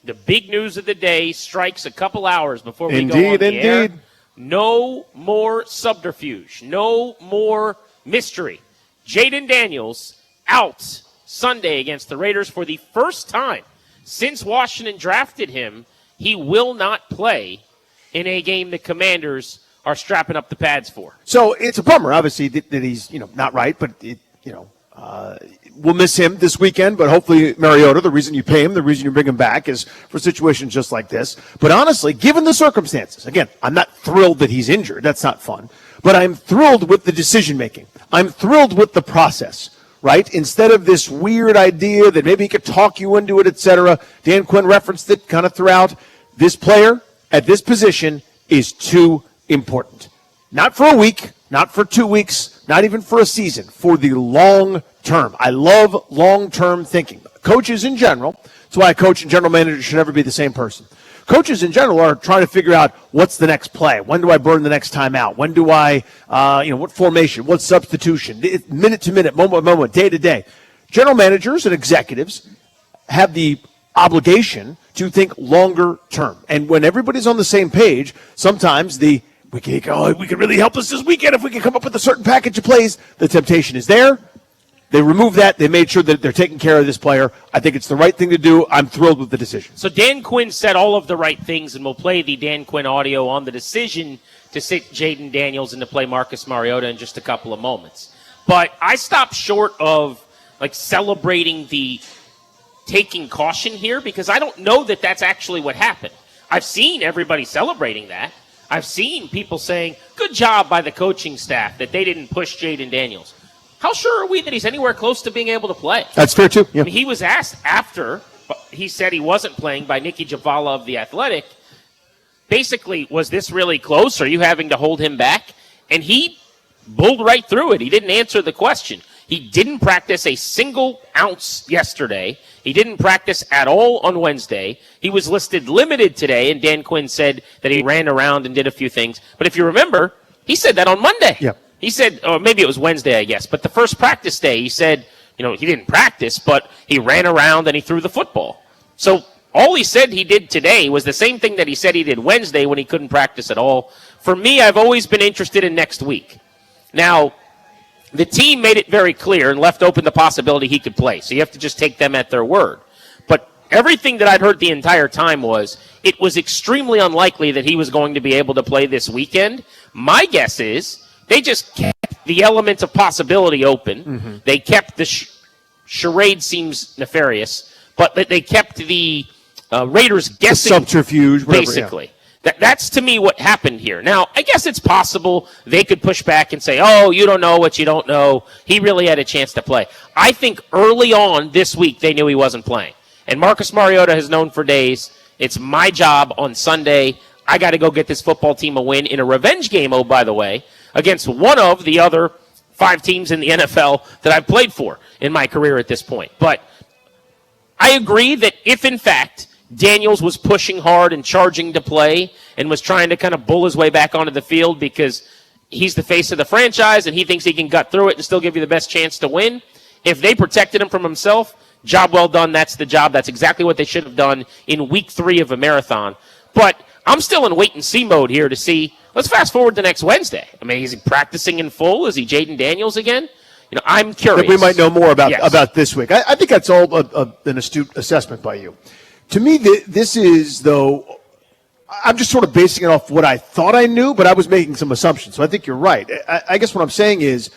the big news of the day strikes a couple hours before we go on the air. No more subterfuge. No more mystery. Jayden Daniels out Sunday against the Raiders for the first time since Washington drafted him. He will not play in a game the Commanders are strapping up the pads for. So it's a bummer, obviously, that he's not right, but we'll miss him this weekend. But hopefully, Mariota, the reason you pay him, the reason you bring him back, is for situations just like this. But honestly, given the circumstances, again, I'm not thrilled that he's injured. That's not fun. But I'm thrilled with the decision making. I'm thrilled with the process. Right? Instead of this weird idea that maybe he could talk you into it, etc. Dan Quinn referenced it kind of throughout. This player at this position is too important. Not for a week, not for 2 weeks, not even for a season, for the long term. I love long-term thinking. Coaches in general, that's why a coach and general manager should never be the same person. Coaches in general are trying to figure out what's the next play. When do I burn the next time out? When do I, what formation, what substitution, minute to minute, moment to moment, day to day. General managers and executives have the obligation to think longer term. And when everybody's on the same page, sometimes we could really help us this weekend if we can come up with a certain package of plays. The temptation is there. They removed that. They made sure that they're taking care of this player. I think it's the right thing to do. I'm thrilled with the decision. So Dan Quinn said all of the right things, and we'll play the Dan Quinn audio on the decision to sit Jayden Daniels and to play Marcus Mariota in just a couple of moments. But I stopped short of celebrating the taking caution here because I don't know that that's actually what happened. I've seen everybody celebrating that. I've seen people saying, good job by the coaching staff that they didn't push Jayden Daniels. How sure are we that he's anywhere close to being able to play? That's fair, too. Yeah. I mean, he was asked after he said he wasn't playing by Nikki Javala of The Athletic, basically, was this really close? Are you having to hold him back? And he bulled right through it. He didn't answer the question. He didn't practice a single ounce yesterday. He didn't practice at all on Wednesday. He was listed limited today, and Dan Quinn said that he ran around and did a few things. But if you remember, he said that on Monday. Yeah. He said, or maybe it was Wednesday, I guess, but the first practice day, he said, he didn't practice, but he ran around and he threw the football. So all he said he did today was the same thing that he said he did Wednesday when he couldn't practice at all. For me, I've always been interested in next week. Now, the team made it very clear and left open the possibility he could play, so you have to just take them at their word. But everything that I'd heard the entire time was it was extremely unlikely that he was going to be able to play this weekend. My guess is they just kept the element of possibility open. Mm-hmm. They kept the charade seems nefarious, but they kept the Raiders guessing. The subterfuge, whatever, basically. Yeah. That's to me what happened here. Now, I guess it's possible they could push back and say, oh, you don't know what you don't know. He really had a chance to play. I think early on this week they knew he wasn't playing. And Marcus Mariota has known for days, it's my job on Sunday. I got to go get this football team a win in a revenge game, oh, by the way, against one of the other 5 teams in the NFL that I've played for in my career at this point. But I agree that if, in fact, Daniels was pushing hard and charging to play and was trying to kind of bull his way back onto the field because he's the face of the franchise and he thinks he can gut through it and still give you the best chance to win, if they protected him from himself, job well done. That's the job. That's exactly what they should have done in week 3 of a marathon. But I'm still in wait-and-see mode here to see. Let's fast forward to next Wednesday. I mean, is he practicing in full? Is he Jayden Daniels again? I'm curious. We might know more about this week. I think that's all an astute assessment by you. To me, this is, though, I'm just sort of basing it off what I thought I knew, but I was making some assumptions. So I think you're right. I guess what I'm saying is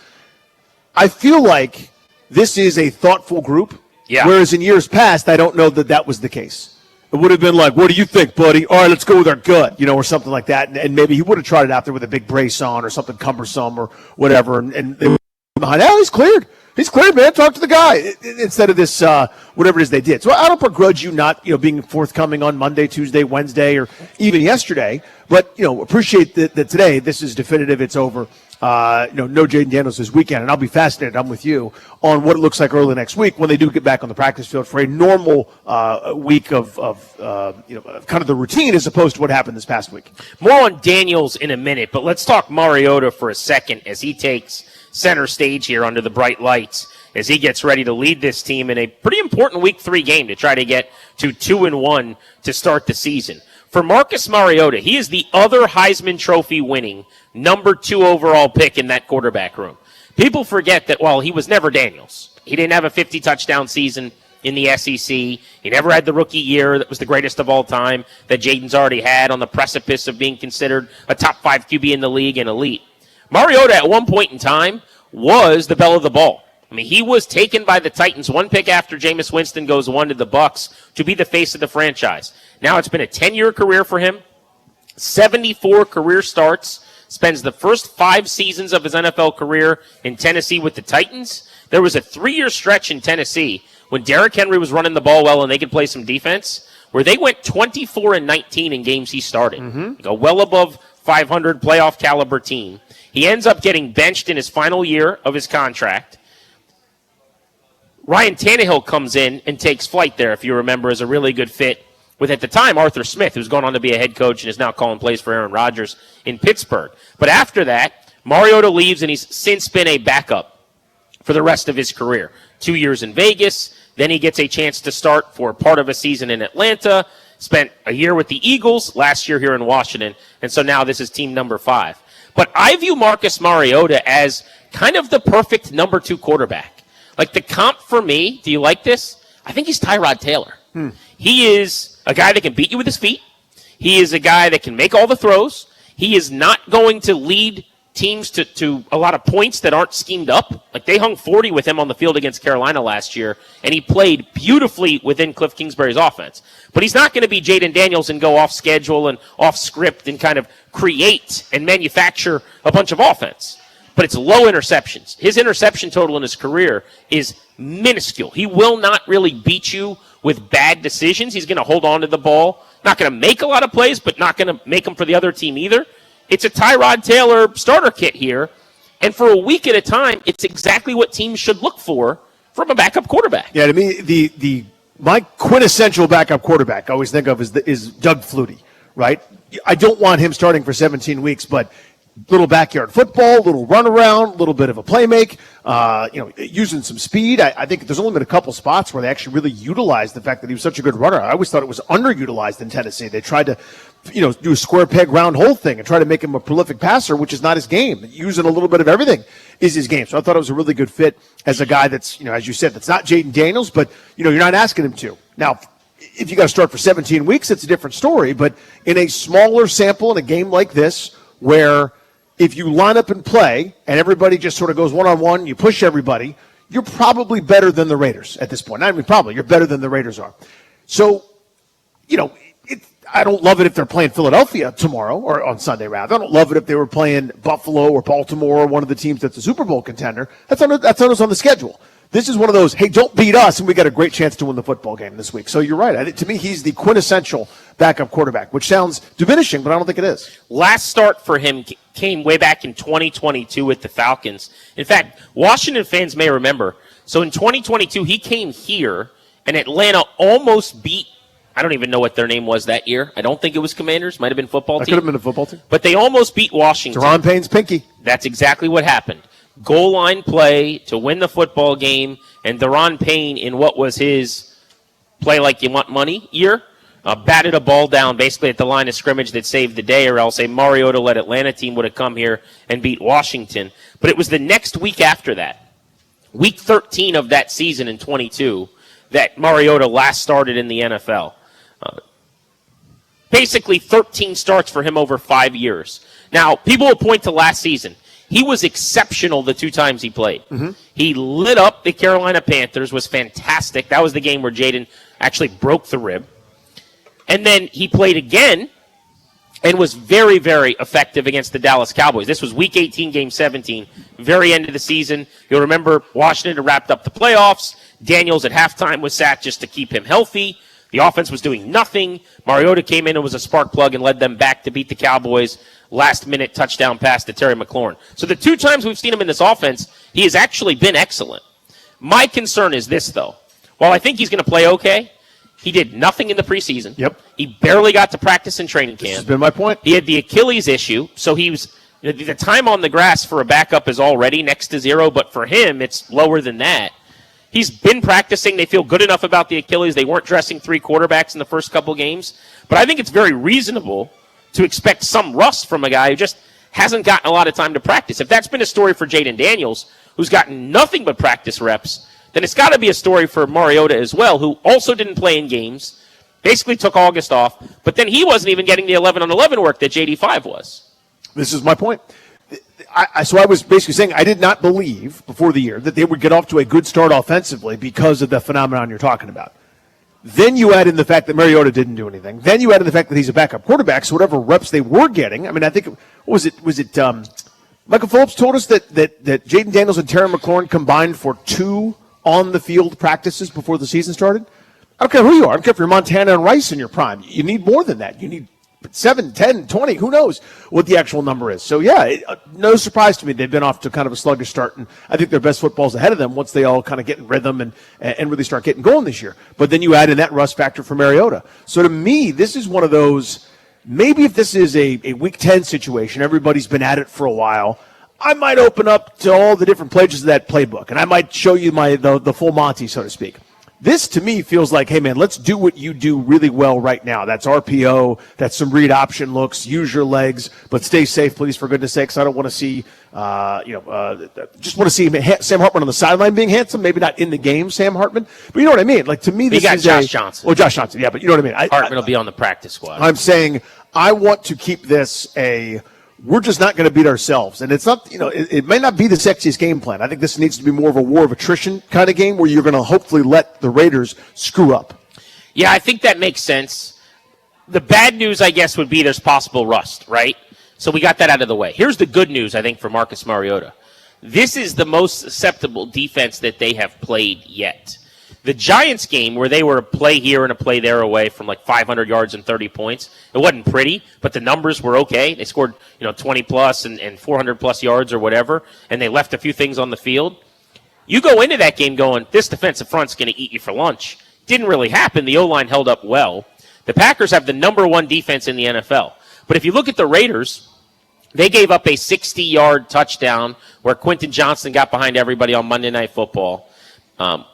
I feel like this is a thoughtful group, whereas in years past, I don't know that was the case. It would have been like, what do you think, buddy? All right, let's go with our gut, or something like that. And maybe he would have tried it out there with a big brace on or something cumbersome or whatever. And they were behind, he's cleared. He's cleared, man. Talk to the guy. Instead of this, whatever it is they did. So I don't begrudge you not, being forthcoming on Monday, Tuesday, Wednesday, or even yesterday. But, appreciate that today this is definitive. It's over. No Jayden Daniels this weekend. And I'll be fascinated, I'm with you, on what it looks like early next week when they do get back on the practice field for a normal week of kind of the routine as opposed to what happened this past week. More on Daniels in a minute, but let's talk Mariota for a second as he takes center stage here under the bright lights. as he gets ready to lead this team in a pretty important Week 3 game to try to get to 2-1 to start the season. For Marcus Mariota, he is the other Heisman Trophy winning number 2 overall pick in that quarterback room. People forget that while he was never Daniels, he didn't have a 50-touchdown season in the SEC. He never had the rookie year that was the greatest of all time that Jayden's already had, on the precipice of being considered a top 5 QB in the league and elite. Mariota at one point in time was the belle of the ball. I mean, he was taken by the Titans one pick after Jameis Winston goes 1 to the Bucs to be the face of the franchise. Now it's been a 10-year career for him, 74 career starts, spends the first 5 seasons of his NFL career in Tennessee with the Titans. There was a 3-year stretch in Tennessee when Derrick Henry was running the ball well and they could play some defense, where they went 24-19 in games he started. Like a well above 500 playoff caliber team. He ends up getting benched in his final year of his contract. Ryan Tannehill comes in and takes flight there, if you remember, as a really good fit with, at the time, Arthur Smith, who's gone on to be a head coach and is now calling plays for Aaron Rodgers in Pittsburgh. But after that, Mariota leaves, and he's since been a backup for the rest of his career. 2 years in Vegas, then he gets a chance to start for part of a season in Atlanta, spent a year with the Eagles, last year here in Washington, and so now this is team number 5. But I view Marcus Mariota as kind of the perfect number 2 quarterback. Like, the comp for me, do you like this? I think he's Tyrod Taylor. He is a guy that can beat you with his feet. He is a guy that can make all the throws. He is not going to lead teams to a lot of points that aren't schemed up. Like, they hung 40 with him on the field against Carolina last year, and he played beautifully within Cliff Kingsbury's offense. But he's not going to be Jayden Daniels and go off schedule and off script and kind of create and manufacture a bunch of offense. But it's low interceptions. His interception total in his career is minuscule. He will not really beat you with bad decisions. He's going to hold on to the ball. Not going to make a lot of plays, but not going to make them for the other team either. It's a Tyrod Taylor starter kit here. And for a week at a time, it's exactly what teams should look for from a backup quarterback. Yeah, to me, my quintessential backup quarterback I always think of is Doug Flutie, right? I don't want him starting for 17 weeks, but little backyard football, little run around, little bit of a play make, using some speed. I think there's only been a couple spots where they actually really utilized the fact that he was such a good runner. I always thought it was underutilized in Tennessee. They tried to, do a square peg round hole thing and try to make him a prolific passer, which is not his game. Using a little bit of everything is his game. So I thought it was a really good fit as a guy that's, as you said, that's not Jayden Daniels, but, you're not asking him to. Now, if you got to start for 17 weeks, it's a different story. But in a smaller sample in a game like this, where if you line up and play and everybody just sort of goes one-on-one, you push everybody, you're probably better than the Raiders at this point. I mean, probably. You're better than the Raiders are. So, I don't love it if they're playing Philadelphia tomorrow, or on Sunday, rather. I don't love it if they were playing Buffalo or Baltimore or one of the teams that's a Super Bowl contender. That's on us on the schedule. This is one of those, hey, don't beat us, and we got a great chance to win the football game this week. So you're right. To me, he's the quintessential backup quarterback, which sounds diminishing, but I don't think it is. Last start for him came way back in 2022 with the Falcons. In fact, Washington fans may remember. So in 2022, he came here, and Atlanta almost beat, I don't even know what their name was that year. I don't think it was Commanders. Might have been football team. That could have been a football team. But they almost beat Washington. Deron Payne's pinky. That's exactly what happened. Goal line play to win the football game, and Deron Payne, in what was his play like you want money year, batted a ball down basically at the line of scrimmage that saved the day, or else a Mariota-led Atlanta team would have come here and beat Washington. But it was the next week after that, week 13 of that season in 22, that Mariota last started in the NFL. Basically 13 starts for him over 5 years. Now, people will point to last season. He was exceptional the 2 times he played. He lit up the Carolina Panthers, was fantastic. That was the game where Jayden actually broke the rib. And then he played again and was very, very effective against the Dallas Cowboys. This was Week 18, Game 17, very end of the season. You'll remember Washington had wrapped up the playoffs. Daniels at halftime was sat just to keep him healthy. The offense was doing nothing. Mariota came in and was a spark plug and led them back to beat the Cowboys. Last-minute touchdown pass to Terry McLaurin. So the 2 times we've seen him in this offense, he has actually been excellent. My concern is this, though. While I think he's going to play okay, he did nothing in the preseason. Yep. He barely got to practice in training camp. This has been my point. He had the Achilles issue, so he was the time on the grass for a backup is already next to 0, but for him, it's lower than that. He's been practicing. They feel good enough about the Achilles. They weren't dressing 3 quarterbacks in the first couple games. But I think it's very reasonable to expect some rust from a guy who just hasn't gotten a lot of time to practice. If that's been a story for Jayden Daniels, who's gotten nothing but practice reps, then it's got to be a story for Mariota as well, who also didn't play in games, basically took August off, but then he wasn't even getting the 11-on-11 work that JD5 was. This is my point. So I was basically saying I did not believe before the year that they would get off to a good start offensively because of the phenomenon you're talking about. Then you add in the fact that Mariota didn't do anything. Then you add in the fact that he's a backup quarterback, so whatever reps they were getting, I mean, I think, what was it Michael Phillips told us that Jayden Daniels and Terry McLaurin combined for 2 on-the-field practices before the season started? I don't care who you are. I don't care if you're Montana and Rice in your prime. You need more than that. You need 7, 10, 20, who knows what the actual number is. So, yeah, no surprise to me. They've been off to kind of a sluggish start, and I think their best football's ahead of them once they all kind of get in rhythm and really start getting going this year. But then you add in that rust factor for Mariota. So, to me, this is one of those, maybe if this is a Week 10 situation, everybody's been at it for a while, I might open up to all the different pages of that playbook, and I might show you the full Monty, so to speak. This, to me, feels like, hey, man, let's do what you do really well right now. That's RPO. That's some read option looks. Use your legs, but stay safe, please, for goodness sakes. I don't want to see, just want to see Sam Hartman on the sideline being handsome. Maybe not in the game, Sam Hartman. But you know what I mean? Like, to me, this is Josh Johnson. Well, Josh Johnson, yeah, but you know what I mean? Hartman will be on the practice squad. I'm saying I want to keep this we're just not going to beat ourselves. And it's not, it may not be the sexiest game plan. I think this needs to be more of a war of attrition kind of game where you're going to hopefully let the Raiders screw up. Yeah, I think that makes sense. The bad news, I guess, would be there's possible rust, right? So we got that out of the way. Here's the good news, I think, for Marcus Mariota. This is the most susceptible defense that they have played yet. The Giants game, where they were a play here and a play there away from like 500 yards and 30 points, it wasn't pretty, but the numbers were okay. They scored 20-plus and 400-plus yards or whatever, and they left a few things on the field. You go into that game going, this defensive front's going to eat you for lunch. Didn't really happen. The O-line held up well. The Packers have the number 1 defense in the NFL. But if you look at the Raiders, they gave up a 60-yard touchdown where Quentin Johnson got behind everybody on Monday Night Football.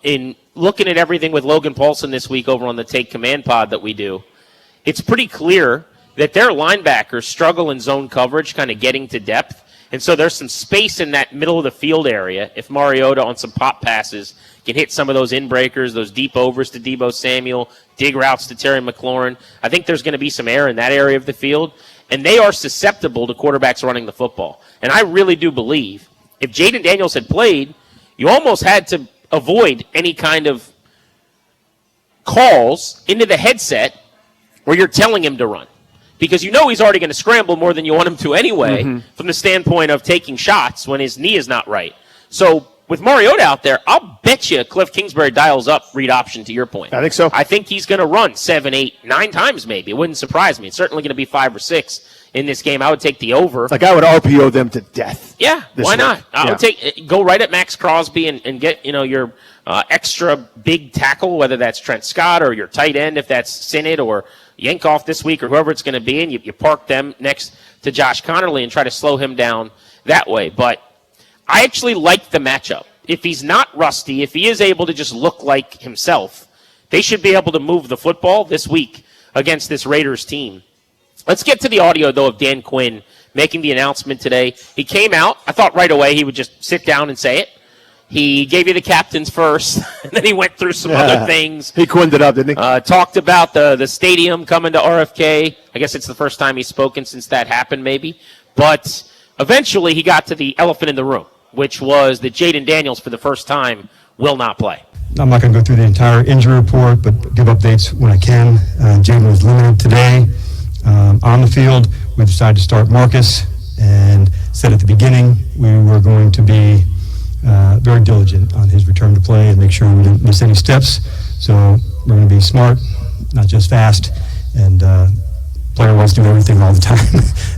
In looking at everything with Logan Paulson this week over on the Take Command pod that we do, it's pretty clear that their linebackers struggle in zone coverage, kind of getting to depth. And so there's some space in that middle of the field area if Mariota on some pop passes can hit some of those in-breakers, those deep overs to Deebo Samuel, dig routes to Terry McLaurin. I think there's going to be some air in that area of the field. And they are susceptible to quarterbacks running the football. And I really do believe if Jayden Daniels had played, you almost had to avoid any kind of calls into the headset where you're telling him to run. Because he's already going to scramble more than you want him to anyway from the standpoint of taking shots when his knee is not right. So with Mariota out there, I'll bet you Cliff Kingsbury dials up read option to your point. I think so. I think he's going to run 7, 8, 9 times maybe. It wouldn't surprise me. It's certainly going to be 5 or 6 in this game. I would take the over. Like I would RPO them to death. Yeah, why not? I would go right at Max Crosby and get your extra big tackle, whether that's Trent Scott or your tight end if that's Sinnott or Yankoff this week or whoever it's going to be, and you park them next to Josh Connerly and try to slow him down that way. But I actually like the matchup. If he's not rusty, if he is able to just look like himself, they should be able to move the football this week against this Raiders team. Let's get to the audio, though, of Dan Quinn making the announcement today. He came out. I thought right away he would just sit down and say it. He gave you the captains first, and then he went through some other things. He quinned it up, didn't he? Talked about the stadium coming to RFK. I guess it's the first time he's spoken since that happened, maybe. But eventually he got to the elephant in the room, which was that Jayden Daniels, for the first time, will not play. I'm not going to go through the entire injury report, but give updates when I can. Jayden was limited today on the field. We decided to start Marcus and said at the beginning we were going to be very diligent on his return to play and make sure we didn't miss any steps. So we're going to be smart, not just fast, and player wants to do everything all the time.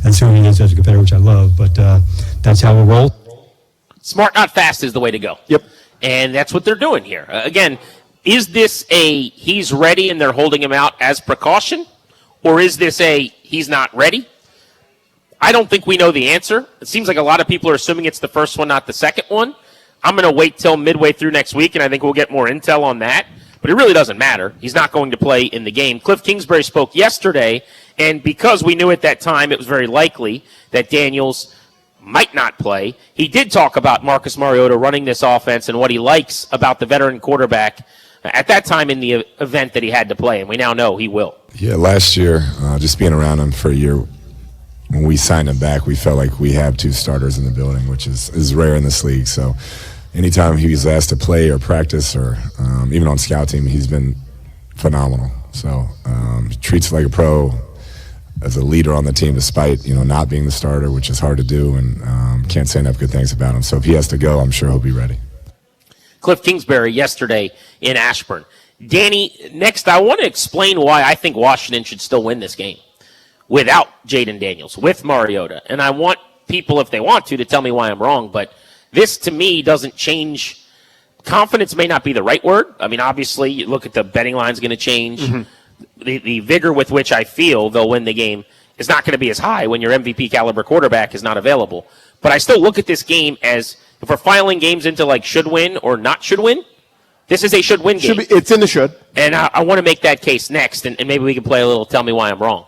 That's who he is as a competitor, which I love, but that's how we'll roll. Smart, not fast is the way to go. Yep. And that's what they're doing here. Again, is this a he's ready and they're holding him out as precaution? Or is this a he's not ready? I don't think we know the answer. It seems like a lot of people are assuming it's the first one, not the second one. I'm going to wait till midway through next week, and I think we'll get more intel on that. But it really doesn't matter. He's not going to play in the game. Cliff Kingsbury spoke yesterday, and because we knew at that time it was very likely that Daniels might not play, he did talk about Marcus Mariota running this offense and what he likes about the veteran quarterback at that time in the event that he had to play, and we now know he will. Yeah, last year, just being around him for a year, when we signed him back, we felt like we have two starters in the building, which is rare in this league. So anytime he was asked to play or practice or even on scout team, he's been phenomenal. So he treats it like a pro, as a leader on the team, despite not being the starter, which is hard to do, and can't say enough good things about him. So if he has to go, I'm sure he'll be ready. Cliff Kingsbury yesterday in Ashburn. Danny, next I want to explain why I think Washington should still win this game without Jayden Daniels, with Mariota. And I want people, if they want to tell me why I'm wrong, but this to me doesn't change. Confidence may not be the right word. I mean, obviously, you look at the betting line's going to change. Mm-hmm. The vigor with which I feel they'll win the game is not going to be as high when your MVP caliber quarterback is not available. But I still look at this game as, if we're filing games into like should win or not should win, this is a should win game. It's in the should. And I want to make that case next, and maybe we can play a little tell me why I'm wrong.